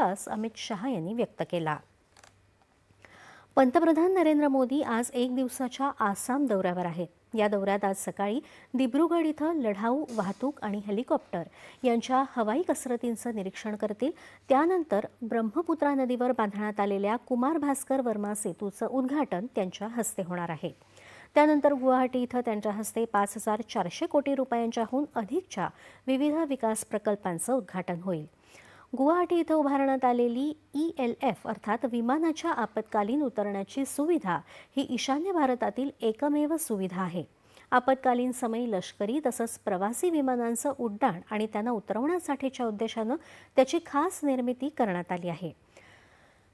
विश्वास अमित शहा यांनी व्यक्त केला। पंतप्रधान नरेंद्र मोदी आज एक दिवसाच्या आसाम दौऱ्यावर आहेत। या दौऱ्यात आज सकाळी दिब्रुगड इथं लढाऊ वाहतूक आणि हेलिकॉप्टर यांच्या हवाई कसरतींचं निरीक्षण करतील। त्यानंतर ब्रह्मपुत्रा नदीवर बांधण्यात आलेल्या कुमार भास्कर वर्मा सेतूचं उद्घाटन त्यांच्या हस्ते होणार आहे। त्यानंतर गुवाहाटी इथं त्यांच्या हस्ते 5400 कोटी रुपयांच्याहून अधिकच्या विविध विकास प्रकल्पांचं उद्घाटन होईल। गुवाहाटी इथं उभारण्यात आलेली ELF अर्थात विमानाच्या आपत्कालीन उतरण्याची सुविधा ही ईशान्य भारतातील एकमेव सुविधा आहे। आपत्कालीन समयी लष्करी तसंच प्रवासी विमानांचं उड्डाण आणि त्यांना उतरवण्यासाठीच्या उद्देशानं त्याची खास निर्मिती करण्यात आली आहे।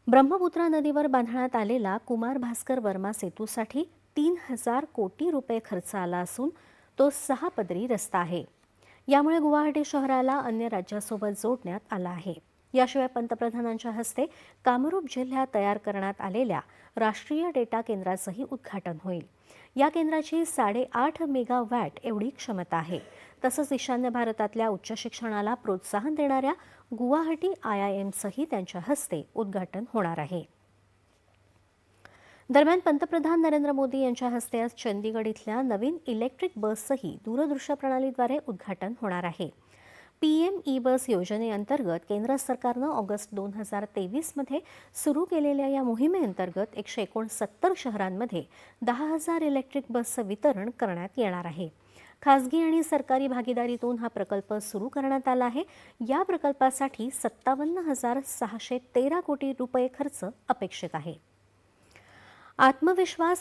ब्रह्मपुत्रा नदीवर बांधण्यात आलेला कुमार भास्कर वर्मा सेतूसाठी 3000 कोटी रुपये खर्च आला असून तो 6 पदरी रस्ता आहे। यामुळे गुवाहाटी शहराला अन्य राज्यासोबत जोडण्यात आला आहे। याशिवाय पंतप्रधानांच्या हस्ते कामरूप जिल्ह्यात तयार करण्यात आलेल्या राष्ट्रीय डेटा केंद्राचंही उद्घाटन होईल। या केंद्राची 8.5 मेगावॅट एवढी क्षमता आहे। तसंच ईशान्य भारतातल्या उच्च शिक्षणाला प्रोत्साहन देणाऱ्या गुवाहाटी IIMचंही त्यांच्या हस्ते उद्घाटन होणार आहे। दरम्यान पंतप्रधान नरेंद्र मोदी यांच्या हस्ते आज चंदीगड इथल्या नवीन इलेक्ट्रिक बसचंही दूरदृश्य प्रणालीद्वारे उद्घाटन होणार आहे। PM ई-बस योजनेअंतर्गत केंद्र सरकारनं ऑगस्ट 2023 मध्ये सुरू केलेल्या या मोहिमेअंतर्गत 169 शहरांमध्ये 10,000 इलेक्ट्रिक बसचं वितरण करण्यात येणार आहे। खासगी आणि सरकारी भागीदारीतून हा प्रकल्प सुरू करण्यात आला आहे। या प्रकल्पासाठी 57,613 कोटी रुपये खर्च अपेक्षित आहे। आत्मविश्वास